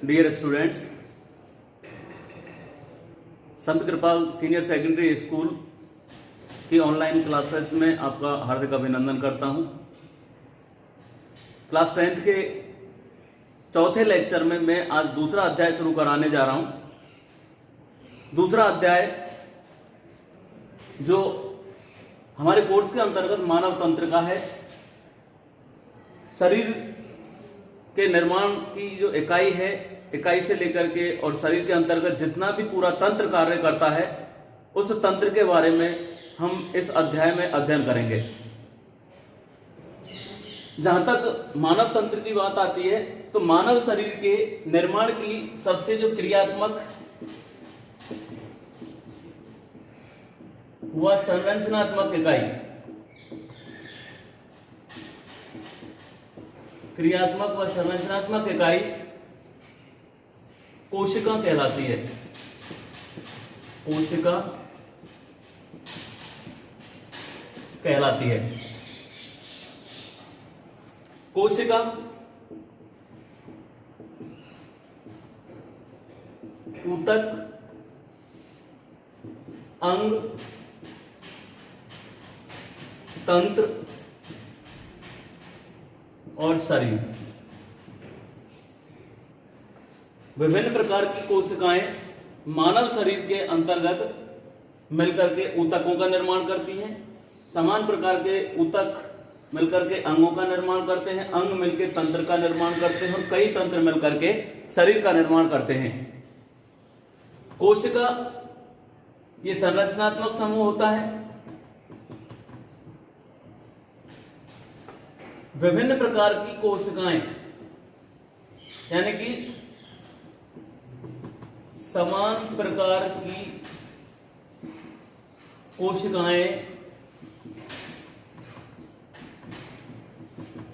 Dear students, संत कृपाल senior secondary school की online classes में आपका हार्दिक अभिनंदन करता हूं। क्लास 10th के चौथे लेक्चर में मैं आज दूसरा अध्याय शुरू कराने जा रहा हूं। दूसरा अध्याय जो हमारे कोर्स के अंतर्गत मानव तंत्र का है। शरीर के निर्माण की जो इकाई है, इकाई से लेकर के और शरीर के अंतर्गत जितना भी पूरा तंत्र कार्य करता है, उस तंत्र के बारे में हम इस अध्याय में अध्ययन करेंगे। जहां तक मानव तंत्र की बात आती है तो मानव शरीर के निर्माण की सबसे जो क्रियात्मक व संरचनात्मक इकाई, क्रियात्मक व संरचनात्मक इकाई कोशिका कहलाती है। कोशिका कहलाती है। कोशिका ऊतक, अंग, तंत्र और शरीर, विभिन्न प्रकार की कोशिकाएं मानव शरीर के अंतर्गत मिलकर के ऊतकों का निर्माण करती हैं। समान प्रकार के ऊतक मिलकर के अंगों का निर्माण करते हैं, अंग मिलकर तंत्र का निर्माण करते हैं और कई तंत्र मिलकर के शरीर का निर्माण करते हैं। कोशिका ये संरचनात्मक समूह होता है। विभिन्न प्रकार की कोशिकाएं यानी कि समान प्रकार की कोशिकाएं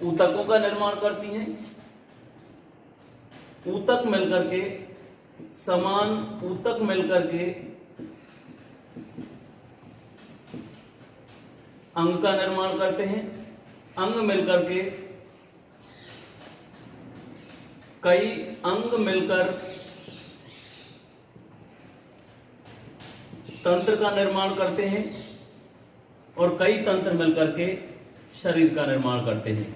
ऊतकों का निर्माण करती हैं। ऊतक मिलकर के समान ऊतक मिलकर के अंग का निर्माण करते हैं। अंग मिलकर के कई अंग मिलकर तंत्र का निर्माण करते हैं और कई तंत्र मिलकर के शरीर का निर्माण करते हैं।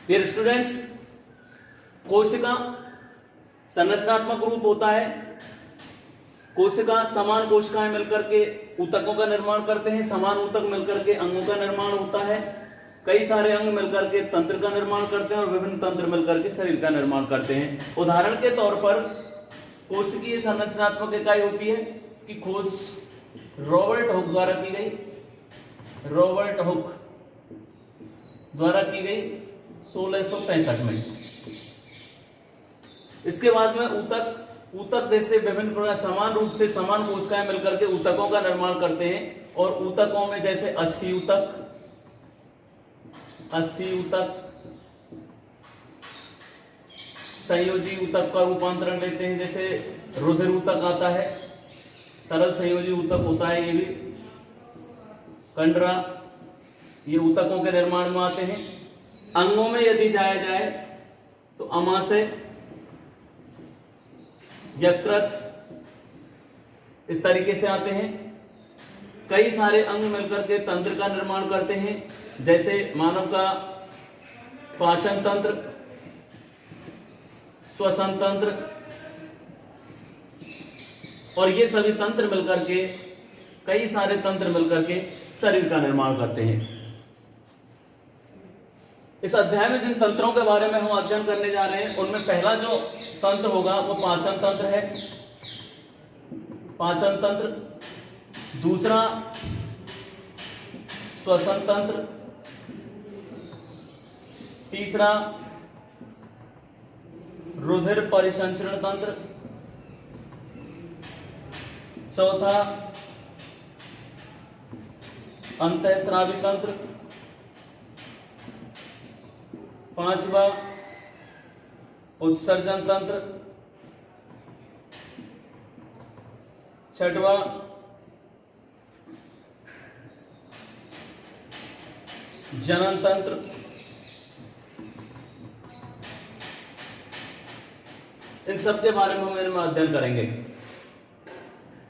डियर स्टूडेंट्स, कोशिका संरचनात्मक रूप होता है। कोशिका समान कोशिकाएं मिलकर के ऊतकों का निर्माण करते हैं। समान ऊतक मिलकर के अंगों का निर्माण होता है। कई सारे अंग मिलकर के तंत्र का निर्माण करते हैं और विभिन्न तंत्र मिलकर के शरीर का निर्माण करते हैं। उदाहरण के तौर पर कोशिकीय संरचनात्मक इकाई होती है। इसकी खोज रॉबर्ट हुक द्वारा की गई। रॉबर्ट हुक द्वारा की गई 1665 में। इसके बाद में ऊतक जैसे विभिन्न प्रकार समान रूप से समान कोशिकाएं मिलकर के ऊतकों का निर्माण करते हैं और ऊतकों में जैसे अस्थि ऊतक संयोजी ऊतक का रूपांतरण लेते हैं। जैसे रुधिर ऊतक आता है, तरल संयोजी ऊतक होता है। ये भी कंडरा, ये ऊतकों के निर्माण में आते हैं। अंगों में यदि जाया जाए तो अमाशय, यकृत इस तरीके से आते हैं। कई सारे अंग मिलकर के तंत्र का निर्माण करते हैं। जैसे मानव का पाचन तंत्र, श्वसन तंत्र, और ये सभी तंत्र मिलकर के कई सारे तंत्र मिलकर के शरीर का निर्माण करते हैं। इस अध्याय में जिन तंत्रों के बारे में हम अध्ययन करने जा रहे हैं उनमें पहला जो तंत्र होगा वो पाचन तंत्र है। पाचन तंत्र, दूसरा श्वसन तंत्र, तीसरा रुधिर परिसंचरण तंत्र, चौथा अंतःस्रावी तंत्र, पांचवा उत्सर्जन तंत्र, छठवां जनन तंत्र, इन सब के बारे में हम इनमें अध्ययन करेंगे।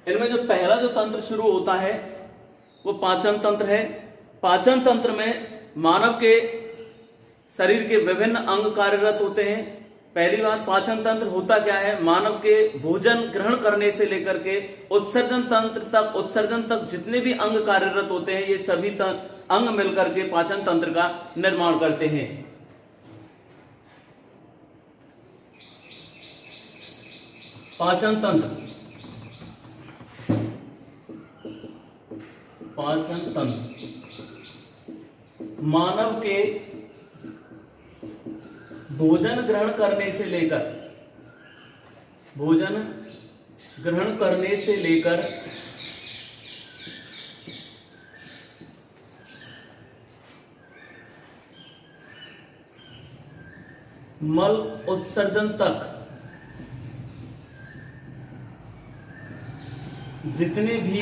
इनमें जो पहला जो तंत्र शुरू होता है वो पाचन तंत्र है। पाचन तंत्र में मानव के शरीर के विभिन्न अंग कार्यरत होते हैं। पहली बात, पाचन तंत्र होता क्या है? मानव के भोजन ग्रहण करने से लेकर के उत्सर्जन तंत्र तक, उत्सर्जन तक जितने भी अंग कार्यरत होते हैं, ये सभी अंग मिलकर के पाचन तंत्र का निर्माण करते हैं। पाचन तंत्र, पाचन तंत्र मानव के भोजन ग्रहण करने से लेकर, भोजन ग्रहण करने से लेकर मल उत्सर्जन तक जितने भी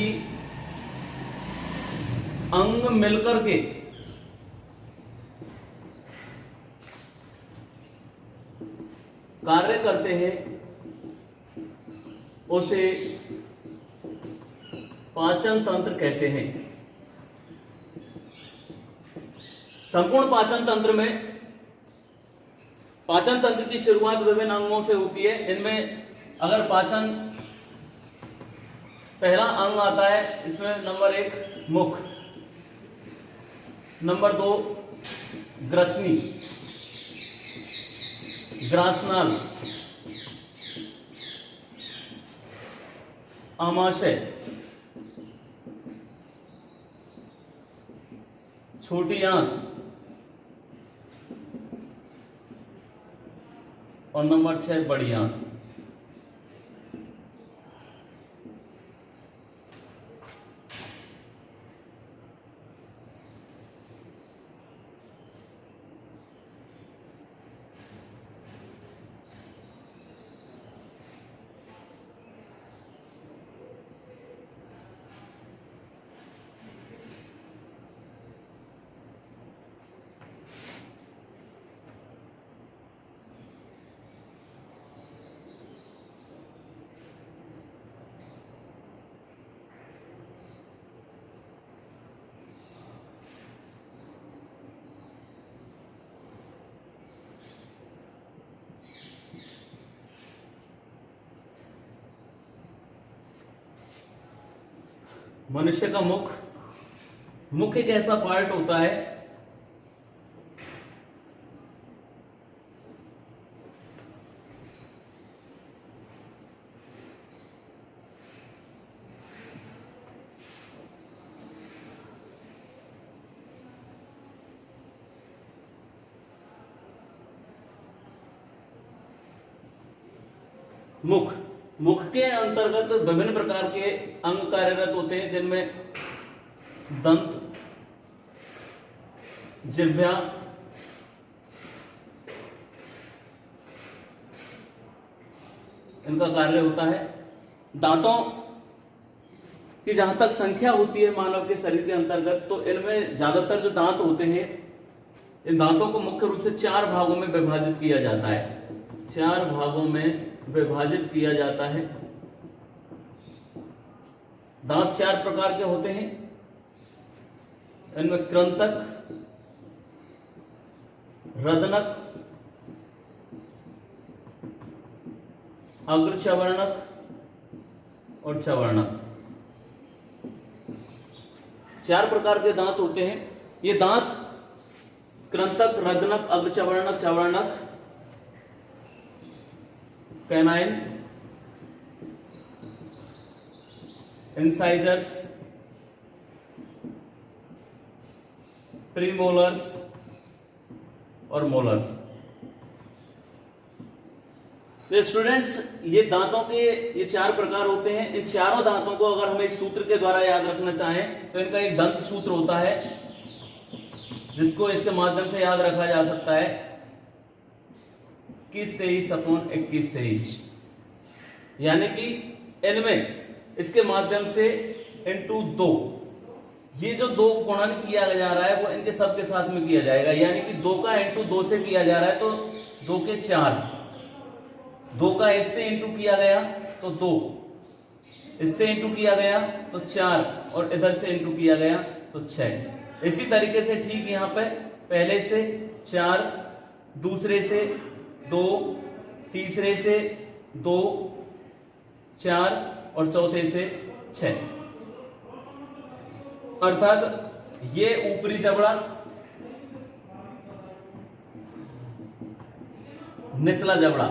अंग मिलकर के कार्य करते हैं उसे पाचन तंत्र कहते हैं। संपूर्ण पाचन तंत्र में, पाचन तंत्र की शुरुआत विभिन्न अंगों से होती है। इनमें अगर पाचन पहला अंग आता है, इसमें नंबर 1 मुख, नंबर 2 ग्रसनी, ग्रासनाल, आमाशय, छोटी आंत और नंबर 6 बड़ी आंत। मनुष्य का मुख, मुख एक ऐसा पार्ट होता है मुख, मुख के अंतर्गत विभिन्न प्रकार के अंग कार्यरत होते हैं, जिनमें दंत, जिह्वा, इनका कार्य होता है। दांतों की जहां तक संख्या होती है मानव के शरीर के अंतर्गत, तो इनमें ज्यादातर जो दांत होते हैं, इन दांतों को मुख्य रूप से 4 भागों में विभाजित किया जाता है। 4 भागों में विभाजित किया जाता है। दांत 4 प्रकार के होते हैं। इनमें कृंतक, रदनक, अग्रचवर्णक और चवर्णक, 4 प्रकार के दांत होते हैं। ये दांत कृंतक, रदनक, अग्रचवर्णक, चवर्णक, कैनाइन, इंसाइजर्स, प्रीमोलर्स और मोलर्स। तो स्टूडेंट्स, ये दांतों के ये 4 प्रकार होते हैं। इन चारों दांतों को अगर हम एक सूत्र के द्वारा याद रखना चाहें तो इनका एक दंत सूत्र होता है, जिसको इसके माध्यम से याद रखा जा सकता है 21-23/21-23। यानी कि इनमें इसके माध्यम से इंटू 2, ये जो 2 गुणन किया जा रहा है वो इनके सब के साथ में किया जाएगा, यानी कि 2 का इंटू 2 से किया जा रहा है तो 2 के 4, 2 का इससे इंटू किया गया तो 2, इससे इंटू किया गया तो 4 और इधर से इंटू किया गया तो 6। इसी तरीके से ठीक यहाँ पे पहले से 4, दूसरे से 2, तीसरे से 2, 4 और चौथे से 6, अर्थात ये ऊपरी जबड़ा, निचला जबड़ा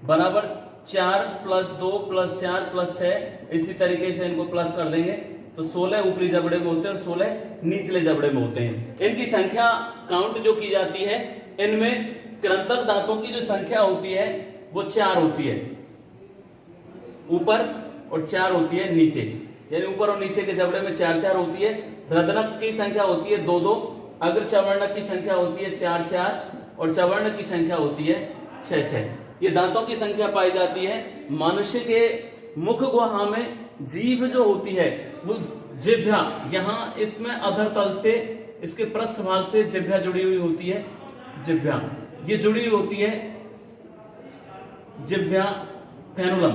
बराबर 4 + 2 + 4 + 6, इसी तरीके से इनको प्लस कर देंगे तो 16 ऊपरी जबड़े में होते हैं और 16 निचले जबड़े में होते हैं। इनकी संख्या काउंट जो की जाती है, इनमें कृंतक दांतों की जो संख्या होती है वो 4 होती है ऊपर और 4 होती है नीचे, यानी ऊपर और नीचे के जबड़े में 4-4 होती है। रदनक की संख्या होती है 2-2, अग्र चवर्णक की संख्या होती है 4-4 और चवर्णक की संख्या होती है 6-6। ये दांतों की संख्या पाई जाती है। मनुष्य के मुख गुहा में जीभ जो होती है वो जिह्वा, यहाँ इसमें अधर तल से इसके पृष्ठ भाग से जिह्वा जुड़ी हुई होती है, जिह्वा ये जुड़ी हुई होती है जिह्वा फेनुलम।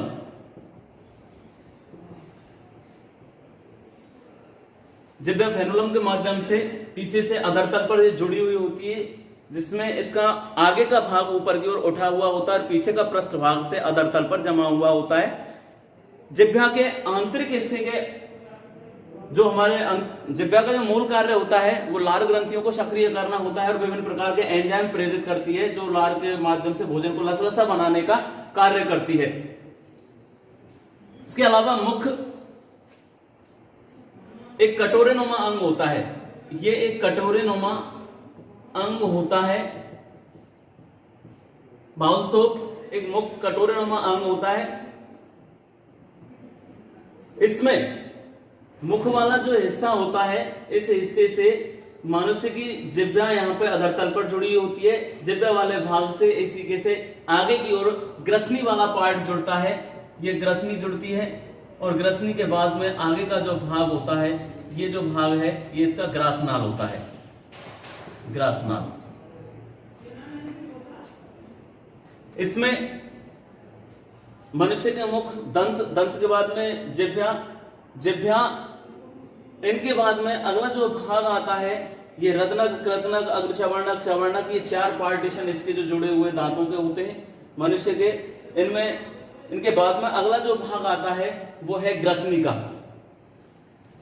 जिह्वा फेनुलम के माध्यम से पीछे से अधर तल पर ये जुड़ी हुई होती है, जिसमें इसका आगे का भाग ऊपर की ओर उठा हुआ होता है और पीछे का पृष्ठ भाग से अधर तल पर जमा हुआ होता है। जिह्वा के आंतरिक हिस्से के जो हमारे जिह्वा का जो मूल कार्य होता है वो लार ग्रंथियों को सक्रिय करना होता है और विभिन्न प्रकार के एंजाइम प्रेरित करती है जो लार के माध्यम से भोजन को लसलसा बनाने का कार्य करती है। इसके अलावा मुख एक कटोरेनुमा अंग होता है, ये एक कटोरेनुमा अंग होता है। बाउल सोप एक मुख कटोरेनुमा अंग होता है। इसमें मुख वाला जो हिस्सा होता है, इस हिस्से से मनुष्य की जिह्वा यहाँ पे अधर तल पर जुड़ी होती है। जिह्वा वाले भाग से इसी के से आगे की ओर ग्रसनी वाला पार्ट जुड़ता है, ये ग्रसनी जुड़ती है और ग्रसनी के बाद में आगे का जो भाग होता है, ये जो भाग है ये इसका ग्रासनाल होता है, ग्रासनाल। इसमें मनुष्य के मुख, दंत, दंत के बाद में जिह्वा, जिह्वा, इनके बाद में अगला जो भाग आता है ये रदनक, कृतनक, अग्रचवर्णक, चवर्णक, ये 4 पार्टीशन इसके जो जुड़े हुए दांतों के होते हैं मनुष्य के। इनमें इनके बाद में अगला जो भाग आता है वो है ग्रसनी का।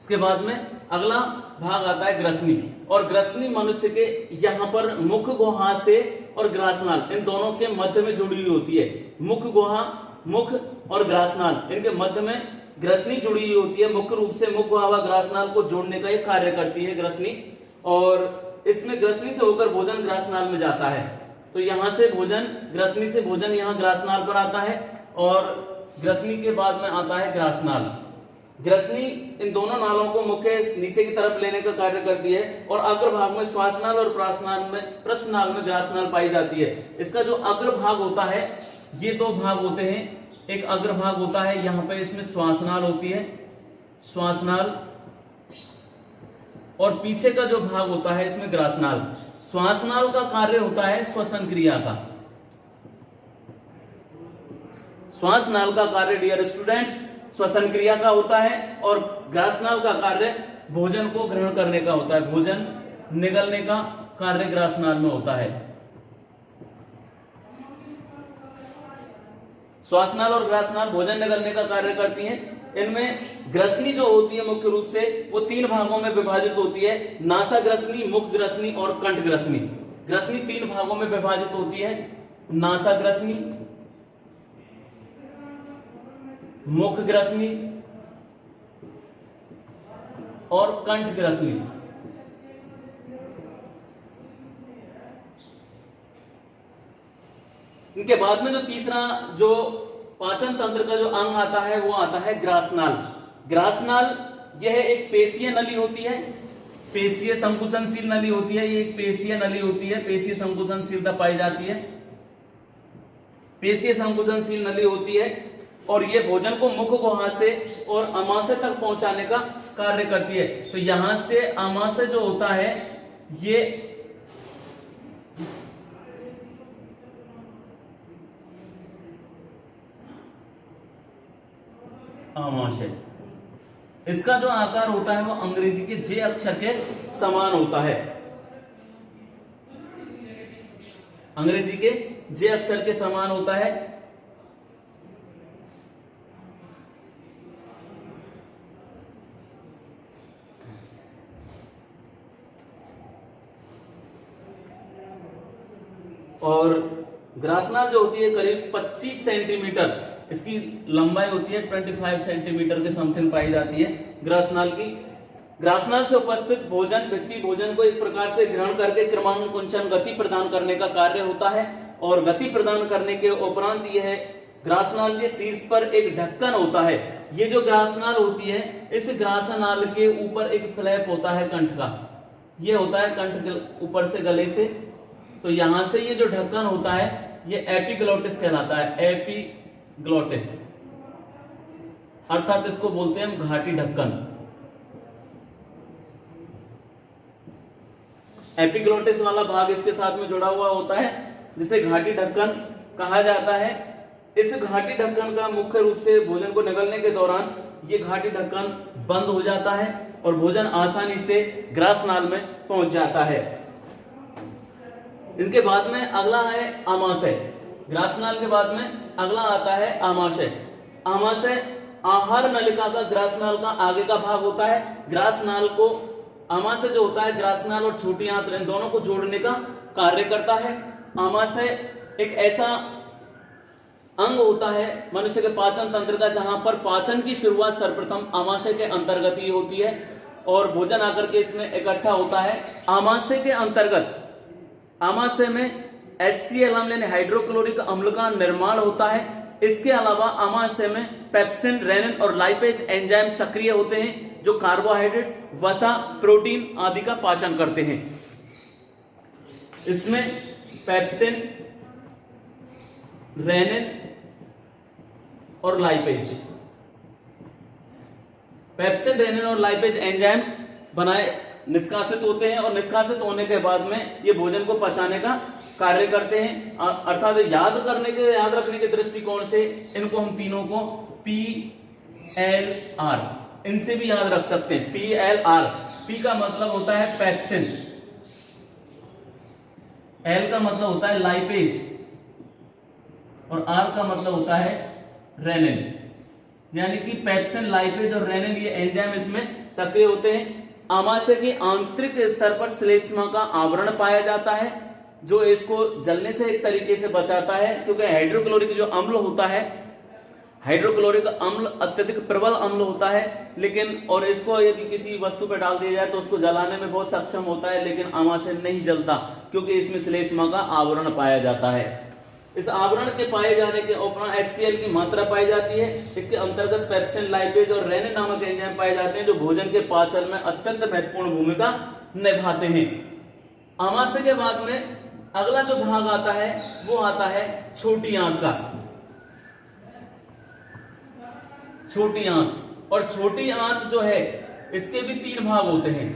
इसके बाद में अगला भाग आता है ग्रसनी, और ग्रसनी मनुष्य के यहाँ पर मुख गुहा से और ग्रासनाल इन दोनों के मध्य में जुड़ी हुई होती है। मुख गुहा, मुख और ग्रासनाल, इनके मध्य में ग्रसनी जुड़ी हुई होती है। मुख्य रूप से मुख गुहा व ग्रासनाल को जोड़ने का एक कार्य करती है ग्रसनी, और इसमें ग्रसनी से होकर भोजन ग्रासनाल में जाता है। तो यहाँ से भोजन, ग्रसनी से भोजन यहाँ ग्रासनाल पर आता है और ग्रसनी के बाद में आता है ग्रासनाल। ग्रसनी इन दोनों नालों को मुख्य नीचे की तरफ लेने का कार्य करती है और अग्र भाग में श्वासनाल और प्रश्ननाल में ग्रासनाल पाई जाती है। इसका जो अग्र भाग होता है, ये 2 भाग होते हैं। एक अग्र भाग होता है, यहाँ पे इसमें श्वासनाल होती है, श्वासनाल, और पीछे का जो भाग होता है इसमें ग्रासनाल। श्वासनाल का कार्य होता है श्वसन क्रिया का। श्वासनाल का कार्य डियर स्टूडेंट्स श्वसन क्रिया का होता है और ग्रासनाल का कार्य भोजन को ग्रहण करने का होता है, भोजन निगलने का कार्य ग्रासनाल में होता है। श्वासनाल और ग्रासनाल भोजन निगलने का कार्य करती हैं। इनमें ग्रसनी जो होती है मुख्य रूप से वो 3 भागों में विभाजित होती है, नासा ग्रसनी, मुख ग्रसनी और कंठ ग्रसनी। ग्रसनी 3 भागों में विभाजित होती है, नासा ग्रसनी, मुख ग्रसनी और कंठ ग्रसनी। इनके बाद में जो तीसरा जो पाचन तंत्र का जो अंग आता है वो आता है ग्रासनाल। ग्रासनाल यह एक पेशीय नली होती है, पेशीय संकुचनशील नली होती है। ये एक पेशीय नली होती है, पेशीय संकुचनशीलता पाई जाती है। पेशीय संकुचनशील नली होती है और ये भोजन को मुख गुहा से और आमाशय तक पहुंचाने का कार्य करती है। तो यहां से आमाशय जो होता है ये आमाशय, इसका जो आकार होता है वो अंग्रेजी के जे अक्षर के समान होता है, अंग्रेजी के जे अक्षर के समान होता है। और ग्रासनाल जो होती है करीब 25 सेंटीमीटर इसकी लंबाई होती है, 25 सेंटीमीटर के समथिंग पाई जाती है ग्रासनाल की। ग्रासनाल से उपस्थित भोजन व्यक्ति भोजन को एक प्रकार से ग्रहण करके क्रमानुकुंचन गति प्रदान करने का कार्य होता है और गति प्रदान करने के उपरांत यह ग्रासनाल के शीर्ष पर एक ढक्कन होता है। ये जो ग्रासनाल होती है इस ग्रासनाल के ऊपर एक फ्लैप होता है कंठ का, ये होता है कंठ ऊपर से गले से। तो यहां से ये जो ढक्कन होता है ये एपिग्लोटिस कहलाता है, एपिग्लोटिस, अर्थात इसको बोलते हैं हम घाटी ढक्कन। एपिग्लोटिस वाला भाग इसके साथ में जुड़ा हुआ होता है जिसे घाटी ढक्कन कहा जाता है। इस घाटी ढक्कन का मुख्य रूप से भोजन को निगलने के दौरान ये घाटी ढक्कन बंद हो जाता है और भोजन आसानी से ग्रासनाल में पहुंच जाता है। इसके बाद में अगला है आमाशय। ग्रासनाल के बाद में अगला आता है आमाशय। आमाशय आहार नलिका का ग्रासनाल का आगे का भाग होता है। ग्रासनाल को आमाशय जो होता है ग्रासनाल और छोटी आंत्र इन दोनों को जोड़ने का कार्य करता है। आमाशय एक ऐसा अंग होता है मनुष्य के पाचन तंत्र का जहां पर पाचन की शुरुआत सर्वप्रथम आमाशय के अंतर्गत ही होती है और भोजन आकर के इसमें इकट्ठा होता है। आमाशय के अंतर्गत आमाशय में HCl अम्ल यानी हाइड्रोक्लोरिक अम्ल का निर्माण होता है। इसके अलावा आमाशय में पेप्सिन, रेनिन और लाइपेज एंजाइम सक्रिय होते हैं जो कार्बोहाइड्रेट, वसा, प्रोटीन आदि का पाचन करते हैं। इसमें पेप्सिन, रेनिन और लाइपेज, पेप्सिन, रेनिन और लाइपेज एंजाइम बनाए निष्कासित होते हैं और निष्कासित होने के बाद में ये भोजन को पचाने का कार्य करते हैं। अर्थात याद रखने के दृष्टिकोण से इनको हम तीनों को PLR इनसे भी याद रख सकते हैं। PLR, P का मतलब होता है पेप्सिन, L का मतलब होता है लाइपेज और R का मतलब होता है रेनिन। यानी कि पेप्सिन, लाइपेज और रेनिन ये एंजाइम इसमें सक्रिय होते हैं। आमाशय के आंतरिक स्तर पर श्लेष्मा का आवरण पाया जाता है जो इसको जलने से एक तरीके से बचाता है, क्योंकि हाइड्रोक्लोरिक जो अम्ल होता है, हाइड्रोक्लोरिक अम्ल अत्यधिक प्रबल अम्ल होता है, लेकिन और इसको यदि किसी वस्तु पर डाल दिया जाए तो उसको जलाने में बहुत सक्षम होता है, लेकिन आमाशय नहीं जलता क्योंकि इसमें श्लेष्मा का आवरण पाया जाता है। इस आवरण के पाए जाने के उपरांत HCl की मात्रा पाई जाती है। इसके अंतर्गत पेप्सिन, लाइपेज और रेनिन नामक एंजाइम पाए जाते हैं जो भोजन के पाचन में अत्यंत महत्वपूर्ण भूमिका निभाते हैं। आमाशय के बाद में अगला जो भाग आता है वो आता है छोटी आंत का। छोटी आंत, और छोटी आंत जो है इसके भी 3 भाग होते हैं।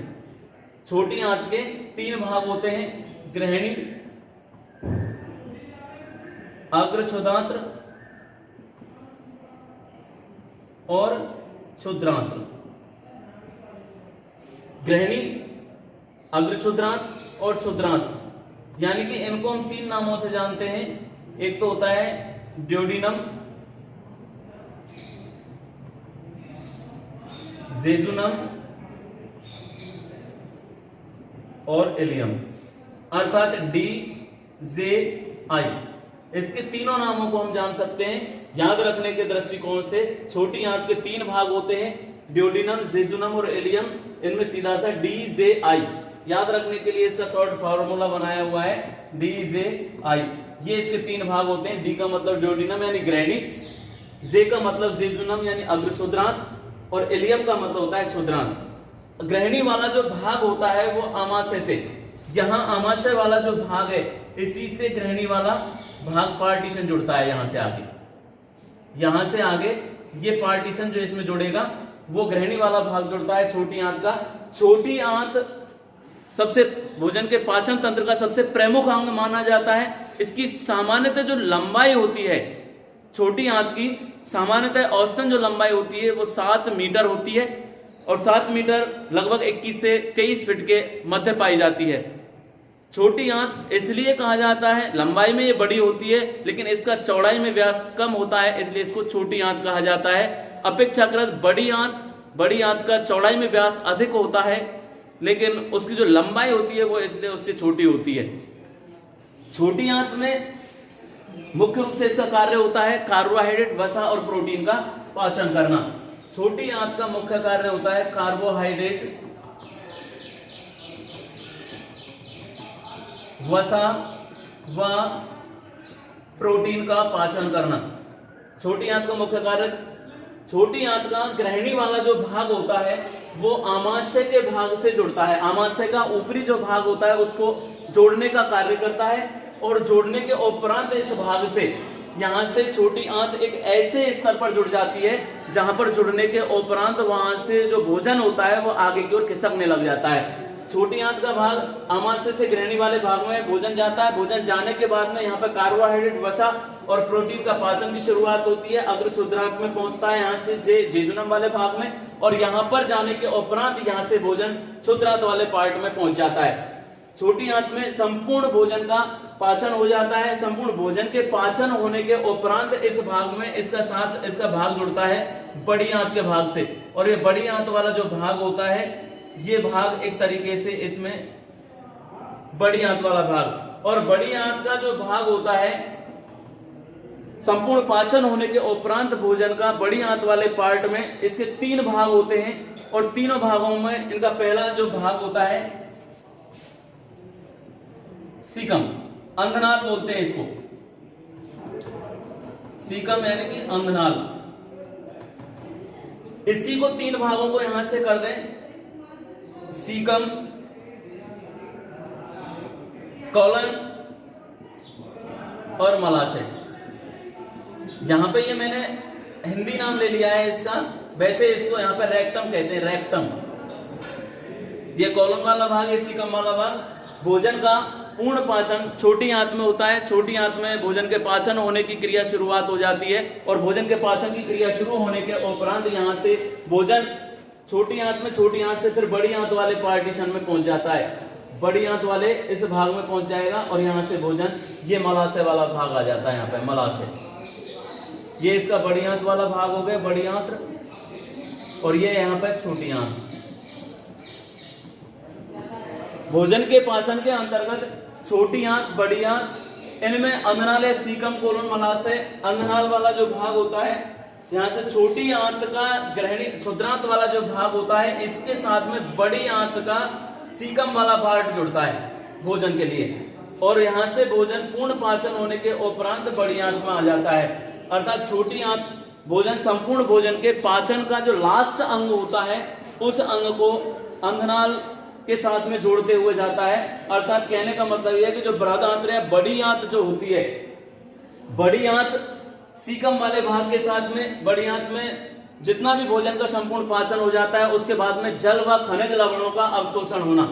छोटी आंत के 3 भाग होते हैं, ग्रहणी, अग्रछुदांत्र और क्षुद्रांत्र। ग्रहणी, अग्रछुद्रांत्र और क्षुद्रांत्र, यानी कि इनको हम 3 नामों से जानते हैं। एक तो होता है ड्यूोडेनम, जेजुनम और इलियम, अर्थात DJI। इसके तीनों नामों को हम जान सकते हैं। याद रखने के दृष्टिकोण से छोटी आंत के 3 भाग होते हैं, ड्यूोडेनम, जेजुनम और इलियम। इनमें सीधा सा DJI याद रखने के लिए इसका शॉर्ट फार्मूला बनाया हुआ है DJI। ये इसके 3 भाग होते हैं। D का मतलब ड्यूोडेनम यानी ग्रहणी, J का मतलब जेजुनम यानी अग्रछुद्रांत और इलियम का मतलब होता है क्षुद्रांत। ग्रहणी वाला जो भाग होता है वो आमाशय से यहाँ आमाशय वाला जो भाग है इसी से ग्रहणी वाला भाग पार्टीशन जुड़ता है। यहां से आगे ये पार्टीशन जो इसमें जुड़ेगा वो ग्रहणी वाला भाग जुड़ता है छोटी आंत का। छोटी आंत सबसे भोजन के पाचन तंत्र का सबसे प्रमुख अंग माना जाता है। इसकी सामान्यतः जो लंबाई होती है छोटी आंत की, सामान्यतः औसतन जो लंबाई होती है वो 7 मीटर होती है और 7 मीटर लगभग 21 से 23 फीट के मध्य पाई जाती है। छोटी आंत इसलिए कहा जाता है, लंबाई में ये बड़ी होती है लेकिन इसका चौड़ाई में व्यास कम होता है, इसलिए इसको छोटी आंत कहा जाता है। अपेक्षाकृत बड़ी आंत का चौड़ाई में व्यास अधिक होता है लेकिन उसकी जो लंबाई होती है वो इसलिए उससे छोटी होती है। छोटी आंत में मुख्य रूप से इसका कार्य होता है कार्बोहाइड्रेट, वसा और प्रोटीन का पाचन करना। छोटी आंत का मुख्य कार्य होता है कार्बोहाइड्रेट, वसा व प्रोटीन का पाचन करना। छोटी आंत का मुख्य कार्य, छोटी आंत का ग्रहणी वाला जो भाग होता है वो आमाशय के भाग से जुड़ता है। आमाशय का ऊपरी जो भाग होता है उसको जोड़ने का कार्य करता है और जोड़ने के उपरांत इस भाग से यहां से छोटी आंत एक ऐसे स्तर पर जुड़ जाती है जहां पर जुड़ने के उपरांत वहां से जो भोजन होता है वो आगे की ओर खिसकने लग जाता है। छोटी आंत का भाग आमाशय से ग्रहणी वाले भाग में भोजन जाता है। भोजन जाने के बाद में यहाँ पर कार्बोहाइड्रेट, वसा और प्रोटीन का पाचन की शुरुआत होती है। अग्र क्षुद्रांत में पहुंचता है यहाँ से जेजुनम वाले भाग में और यहाँ पर जाने के उपरांत यहाँ से भोजन क्षुद्रांत वाले पार्ट में पहुंच जाता है। छोटी आंत में संपूर्ण भोजन का पाचन हो जाता है। संपूर्ण भोजन के पाचन होने के उपरांत इस भाग में इसका भाग जुड़ता है बड़ी आंत के भाग से और ये बड़ी आंत वाला जो भाग होता है ये भाग एक तरीके से इसमें बड़ी आंत वाला भाग, और बड़ी आंत का जो भाग होता है संपूर्ण पाचन होने के उपरांत भोजन का बड़ी आंत वाले पार्ट में इसके 3 भाग होते हैं और तीनों भागों में इनका पहला जो भाग होता है सीकम, अंगनाल बोलते हैं इसको। सीकम यानी कि अंगनाल। इसी को 3 भागों को यहां से कर दें, सीकम, कॉलन और मलाशय। यहां पे ये मैंने हिंदी नाम ले लिया है इसका, वैसे इसको यहां पे रेक्टम कहते हैं, रेक्टम। ये कॉलम वाला भाग, ये सीकम वाला भाग। भोजन का पूर्ण पाचन छोटी आंत में होता है। छोटी आंत में भोजन के पाचन होने की क्रिया शुरुआत हो जाती है और भोजन के पाचन की क्रिया शुरू होने के उपरांत यहां से भोजन छोटी आंत से फिर बड़ी आंत वाले पार्टीशन में पहुंच जाता है। बड़ी आंत वाले इस भाग में पहुंच जाएगा और यहां से भोजन ये मलाशय वाला भाग आ जाता है। यहाँ पे मलाशय, ये इसका बड़ी आंत वाला भाग हो गया, बड़ी आंत, और ये यहाँ पे छोटी आंत। भोजन के पाचन के अंतर्गत छोटी आंत, बड़ी आंत, इनमें अंगनाल या सीकम, कोलन, मलाशय। अंगनाल वाला जो भाग होता है यहाँ से छोटी आंत का ग्रहणी क्षुद्रांत वाला जो भाग होता है इसके साथ में बड़ी आंत का सीकम वाला पार्ट जुड़ता है भोजन के लिए और यहाँ से भोजन पूर्ण पाचन होने के उपरांत बड़ी आंत में आ जाता है। अर्थात छोटी आंत भोजन, संपूर्ण भोजन के पाचन का जो लास्ट अंग होता है उस अंग को अंगनाल के साथ में जोड़ते हुए जाता है। अर्थात कहने का मतलब यह है कि जो बृहद आंत्र या बड़ी आंत जो होती है, बड़ी आंत सीकम वाले भाग के साथ में, बड़ी आंत में जितना भी भोजन का संपूर्ण पाचन हो जाता है उसके बाद में जल व खनिज लवणों का अवशोषण होना।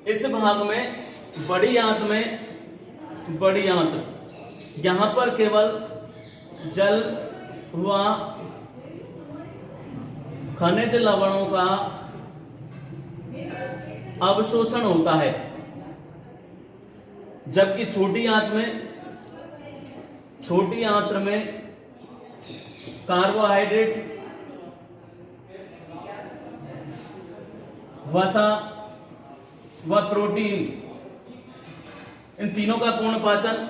इस भाग में बड़ी आंत यहां पर केवल जल व खनिज लवणों का अवशोषण होता है, जबकि छोटी आंत्र में कार्बोहाइड्रेट, वसा व प्रोटीन, इन तीनों का पूर्ण पाचन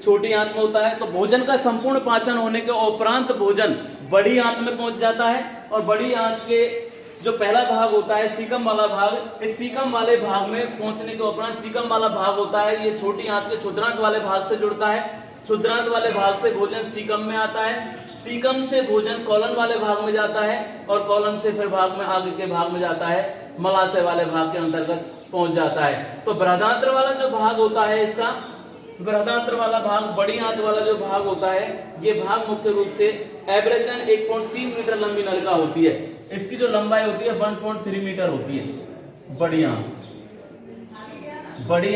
छोटी आंत में होता है। तो भोजन का संपूर्ण पाचन होने के उपरांत भोजन बड़ी आंत में पहुंच जाता है और बड़ी आंत के जो पहला भाग होता है सीकम वाला भाग, इस सीकम वाले भाग में पहुंचने के उपरांत सीकम वाला भाग होता है ये छोटी आंत के क्षुद्रांत वाले भाग से जुड़ता है। क्षुद्रांत वाले भाग से भोजन सीकम में आता है, सीकम से भोजन कॉलन वाले भाग में जाता है और कॉलन से फिर आगे के भाग में जाता है मलाशय वाले भाग के अंतर्गत पहुंच जाता है। तो बृहदांत्र वाला जो भाग होता है, इसका बृहदांत्र वाला भाग, बड़ी आंत वाला जो भाग होता है, ये भाग मुख्य रूप से एवरेजन 1.3 मीटर लंबी नलिका होती है। इसकी जो लंबाई होती है 1.3 मीटर होती है। बड़ी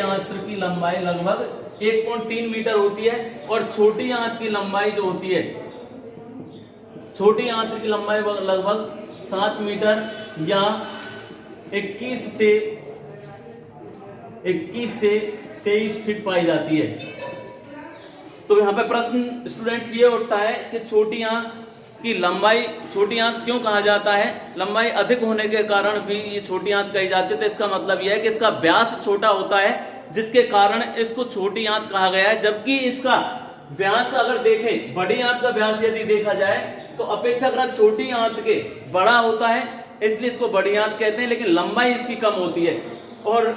आंत की लंबाई लगभग 1.3 मीटर होती है और छोटी आंत की लंबाई जो होती है, छोटी आंत की लंबाई लगभग 7 मीटर या 21 से 23 फीट पाई जाती है। तो यहाँ पे प्रश्न स्टूडेंट्स ये उठता है कि छोटी आंत की लंबाई, छोटी आंत क्यों कहा जाता है? लंबाई अधिक होने के कारण भी ये छोटी आंत कही जाती है। तो इसका मतलब यह है कि इसका व्यास छोटा होता है, जिसके कारण इसको छोटी आंत कहा गया है। जबकि इसका व्यास अगर देखें, बड़ी आंत का व्यास यदि देखा जाए तो अपेक्षाकृत छोटी आंत के बड़ा होता है, इसलिए इसको बड़ी आंत कहते हैं, लेकिन लंबाई इसकी कम होती है। और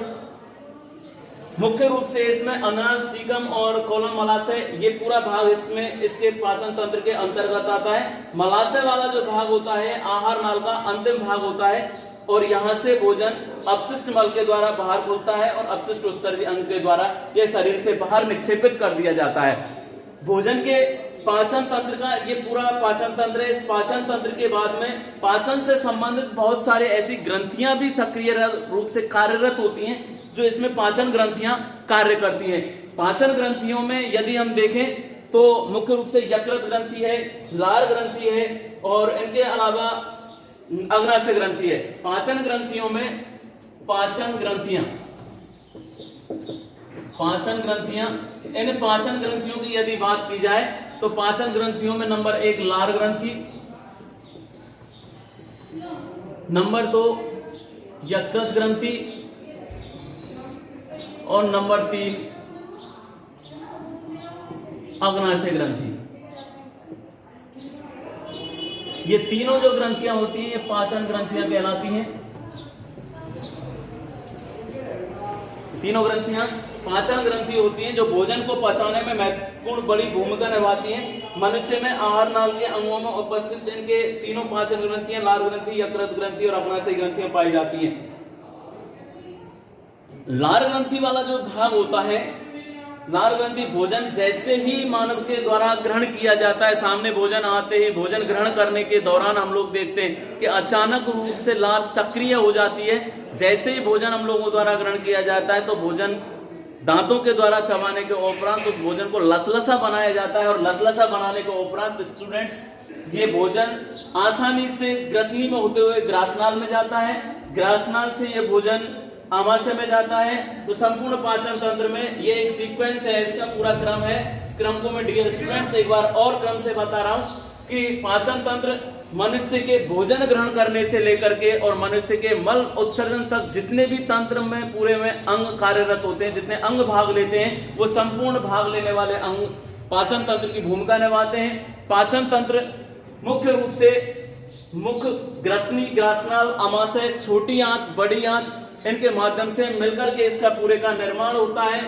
मुख्य रूप से इसमें अनाल, सीकम और कोलन मलाशय, ये पूरा भाग इसमें इसके पाचन तंत्र के अंतर्गत आता है। मलाशय वाला जो भाग होता है आहार नाल का अंतिम भाग होता है और यहाँ से भोजन अपशिष्ट मल के द्वारा बाहर खुलता है और अपशिष्ट उत्सर्जी अंग के द्वारा ये शरीर से बाहर निक्षेपित कर दिया जाता है। भोजन के पाचन तंत्र का ये पूरा पाचन तंत्र है। इस पाचन तंत्र के बाद में पाचन से संबंधित बहुत सारे ऐसी ग्रंथियां भी सक्रिय रूप से कार्यरत होती हैं, जो इसमें पाचन ग्रंथियां कार्य करती हैं। पाचन ग्रंथियों में यदि हम देखें तो मुख्य रूप से यकृत ग्रंथि है, लार ग्रंथि है और इनके अलावा अग्नाशय ग्रंथि है। पाचन ग्रंथियों में पाचन ग्रंथियां, इन पाचन ग्रंथियों की यदि बात की जाए तो पाचन ग्रंथियों में नंबर 1 लार ग्रंथि, नंबर 2 यकृत ग्रंथि और नंबर 3 अग्नाशय ग्रंथि। ये तीनों जो ग्रंथियां होती हैं ये पाचन ग्रंथियां कहलाती हैं। तीनों ग्रंथियां पाचन ग्रंथि होती हैं, जो भोजन को पचाने में महत्वपूर्ण बड़ी भूमिका निभाती हैं। मनुष्य में आहार नाल के अंगों में उपस्थित इनके तीनों पाचन ग्रंथियां, लार ग्रंथि, यकृत ग्रंथि और अग्नाशय ग्रंथियां पाई जाती हैं। लार ग्रंथि वाला जो भाग होता है, लार ग्रंथि भोजन जैसे ही मानव के द्वारा ग्रहण किया जाता है, सामने भोजन आते ही भोजन ग्रहण करने के दौरान हम लोग देखते हैं कि अचानक रूप से लार सक्रिय हो जाती है। जैसे ही भोजन हम लोगों द्वारा ग्रहण किया जाता है तो भोजन दांतों के द्वारा चबाने के उपरांत उस भोजन को लसलसा बनाया जाता है और लसलसा बनाने के उपरांत स्टूडेंट्स ये भोजन आसानी से ग्रसनी में होते हुए ग्रासनाल में जाता है। ग्रासनाल से ये भोजन आमाशय में जाता है। तो संपूर्ण पाचन तंत्र में ये एक सीक्वेंस है, इसका पूरा क्रम है। इस क्रम को मैं डियर स्टूडेंट्स एक बार और क्रम से बता रहा हूं कि पाचन तंत्र मनुष्य के भोजन ग्रहण करने से लेकर के और मनुष्य के मल उत्सर्जन तक जितने भी तंत्र में पूरे में अंग कार्यरत होते हैं, जितने अंग भाग लेते हैं, वो संपूर्ण भाग लेने वाले अंग पाचन तंत्र की भूमिका निभाते हैं। पाचन तंत्र मुख्य रूप से मुख, ग्रसनी, ग्रासनाल, आमाशय, छोटी आंत, बड़ी आंत, इनके माध्यम से मिलकर के इसका पूरे का निर्माण होता है।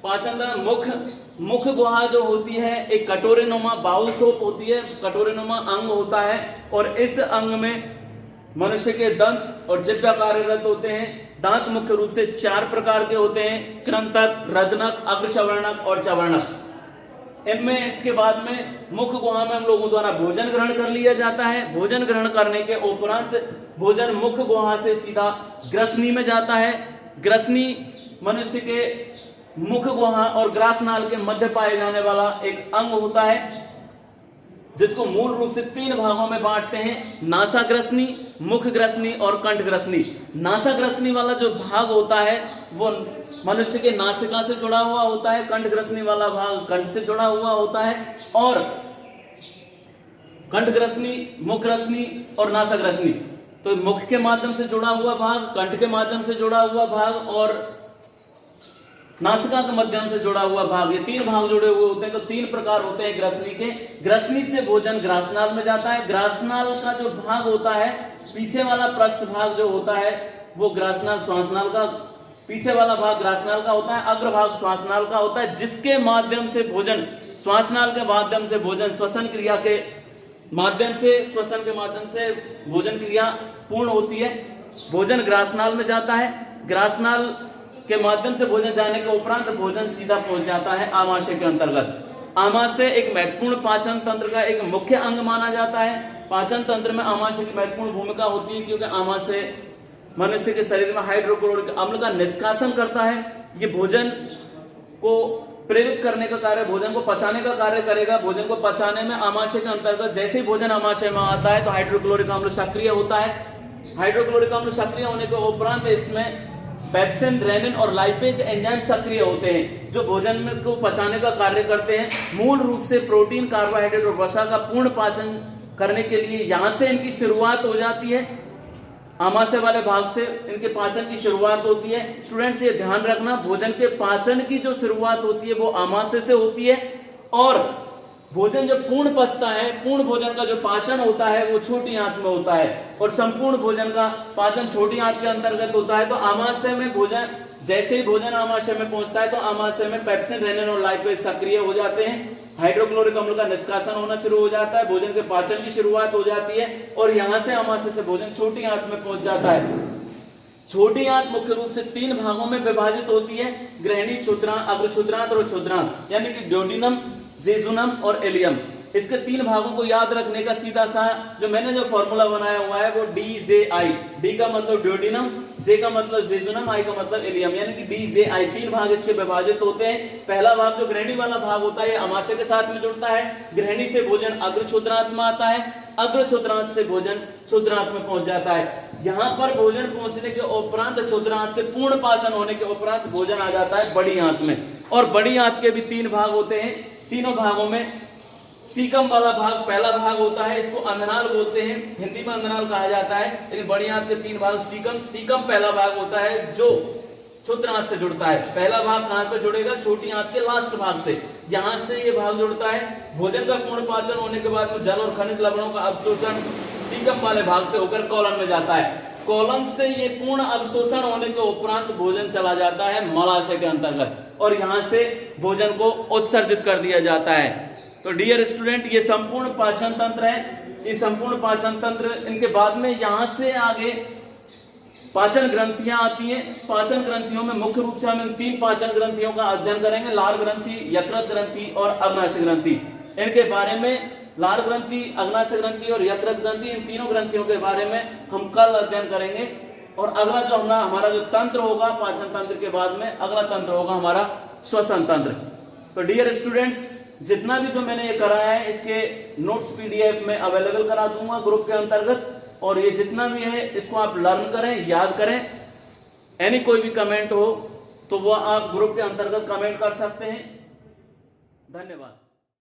पाचन तंत्र मुख गुहा जो होती है एक कटोरेनुमा बाउल शोप होती है, कटोरेनुमा अंग होता है और इस अंग में मनुष्य के दंत और जिह्वा कार्यरत होते हैं। दांत मुख्य रूप से 4 प्रकार के होते हैं, कृंतक, रदनक, अग्रचवर्णक और चवर्णक। इनमें इसके बाद में मुख गुहा में हम लोगों द्वारा भोजन ग्रहण कर लिया जाता है। भोजन ग्रहण करने के उपरांत भोजन मुख गुहा से सीधा ग्रसनी में जाता है। ग्रसनी मनुष्य के मुख गुहा और ग्रासनाल के मध्य पाए जाने वाला एक अंग होता है, जिसको मूल रूप से 3 भागों में बांटते हैं, नासाग्रसनी, मुख ग्रसनी और कंठ ग्रसनी। नासाग्रसनी वाला जो भाग होता है वो मनुष्य के नासिका से जुड़ा हुआ होता है, कंठ ग्रसनी वाला भाग कंठ से जुड़ा हुआ होता है और कंठ ग्रसनी, मुख ग्रसनी और नासाग्रसनी, तो मुख के माध्यम से जुड़ा हुआ भाग, कंठ के माध्यम से जुड़ा हुआ भाग और नासिका के माध्यम से जुड़ा हुआ भाग, ये 3 भाग जुड़े हुए होते हैं। तो 3 प्रकार होते हैं ग्रसनी के। ग्रसनी से भोजन ग्रासनाल में जाता है। ग्रासनाल का जो भाग होता है, पीछे वाला पृष्ठ भाग जो होता है वो ग्रासनाल श्वासनाल का, पीछे वाला भाग ग्रासनाल का होता है, अग्र भाग श्वासनाल का होता है, जिसके माध्यम से भोजन, श्वासनाल के माध्यम से भोजन श्वसन क्रिया के माध्यम से, श्वसन के माध्यम से भोजन क्रिया पूर्ण होती है। भोजन ग्रासनाल में जाता है, ग्रासनाल के माध्यम से भोजन जाने के उपरांत भोजन सीधा पहुंच जाता है आमाशय के अंतर्गत। आमाशय एक महत्वपूर्ण पाचन तंत्र का एक मुख्य अंग माना जाता है। पाचन तंत्र में आमाशय की महत्वपूर्ण भूमिका होती है, क्योंकि आमाशय मनुष्य के शरीर में हाइड्रोक्लोरिक अम्ल का निष्कासन करता है। ये भोजन को प्रेरित करने का कार्य, भोजन को पचाने का कार्य करेगा। भोजन को पचाने में आमाशय के अंतर्गत जैसे ही भोजन आमाशय में आता है तो हाइड्रोक्लोरिक अम्ल सक्रिय होता है। हाइड्रोक्लोरिक अम्ल सक्रिय होने के उपरांत इसमें पेप्सिन, रेनिन और लाइपेज एंजाइम सक्रिय होते हैं, जो भोजन में को पचाने का कार्य करते हैं। मूल रूप से प्रोटीन, कार्बोहाइड्रेट और वसा का पूर्ण पाचन करने के लिए यहां से इनकी शुरुआत हो जाती है। आमाशय वाले भाग से इनके पाचन की शुरुआत होती है। स्टूडेंट्स ये ध्यान रखना, भोजन के पाचन की जो शुरुआत होती है वो आमाशय से होती है, और भोजन जब पूर्ण पचता है, पूर्ण भोजन का जो पाचन होता है वो छोटी आंत में होता है, और संपूर्ण भोजन का पाचन छोटी आंत के अंतर्गत होता है। तो आमाशय में भोजन, जैसे ही भोजन आमाशय में पहुंचता है तो आमाशय में पेप्सिन, रेनिन और लाइपेज सक्रिय हो जाते हैं। हाइड्रोक्लोरिक अम्ल का निष्कासन होना शुरू हो जाता है, भोजन के पाचन की शुरुआत हो जाती है, और यहां से आमाशय से भोजन छोटी आंत में पहुंच जाता है। छोटी आंत मुख्य रूप से 3 भागों में विभाजित होती है, ग्रहणी, क्षुद्रांत, अग्रक्षुद्रांत और क्षुद्रांत, यानी कि ड्योडिनम, जेजुनम और एलियम। इसके 3 भागों को याद रखने का सीधा सा जो मैंने जो फॉर्मूला बनाया हुआ है वो DJI, डी का मतलब ड्योडिनम, जे का मतलब जेजुनम, आई का मतलब एलियम, यानी कि DJI। 3 भाग इसके विभाजित होते हैं। पहला भाग जो ग्रहणी वाला भाग होता है आमाशय के साथ में जुड़ता है। ग्रहणी से भोजन अग्रक्षुद्रांत में आता है, अग्रक्षुद्रांत से भोजन क्षुद्रांत में पहुंच जाता है। यहाँ पर भोजन पहुंचने के उपरांत, क्षुद्रांत से पूर्ण पाचन होने के उपरांत भोजन आ जाता है बड़ी आंत में, और बड़ी आंत के भी 3 भाग होते हैं। तीनों भागों में सीकम वाला भाग पहला भाग होता है, इसको अंधनाल बोलते हैं, हिंदी में अंधनाल कहा जाता है, लेकिन बड़ी आंत के 3 भाग सीकम पहला भाग होता है जो क्षुद्रांत से जुड़ता है। पहला भाग कहां पे जुड़ेगा? छोटी आंत के लास्ट भाग से, यहां से ये भाग जुड़ता है। भोजन का पूर्ण पाचन होने के बाद में जल और खनिज लवणों का अवशोषण सीकम वाले भाग से होकर कॉलन में जाता है। कॉलन से ये पूर्ण अवशोषण होने के उपरांत भोजन चला जाता है मलाशय के अंतर्गत, और यहां से भोजन को उत्सर्जित कर दिया जाता है। तो डियर स्टूडेंट, ये संपूर्ण पाचन तंत्र है। ये संपूर्ण पाचन तंत्र, इनके बाद में यहां से आगे पाचन ग्रंथियां आती हैं। पाचन ग्रंथियों में मुख्य रूप से हम इन 3 पाचन ग्रंथियों का अध्ययन करेंगे, लार ग्रंथि, यकृत ग्रंथि और अग्नाशय ग्रंथि। इनके बारे में लार ग्रंथि, अग्नाशय ग्रंथि और यकृत ग्रंथि, इन तीनों ग्रंथियों के बारे में हम कल अध्ययन करेंगे। और अगला जो हमारा जो तंत्र होगा पाचन तंत्र के बाद में, अगला तंत्र होगा हमारा श्वसन तंत्र। तो डियर स्टूडेंट्स, जितना भी जो मैंने ये कराया है इसके नोट्स PDF में अवेलेबल करा दूंगा ग्रुप के अंतर्गत, और ये जितना भी है इसको आप लर्न करें, याद करें। एनी कोई भी कमेंट हो तो वो आप ग्रुप के अंतर्गत कमेंट कर सकते हैं। धन्यवाद।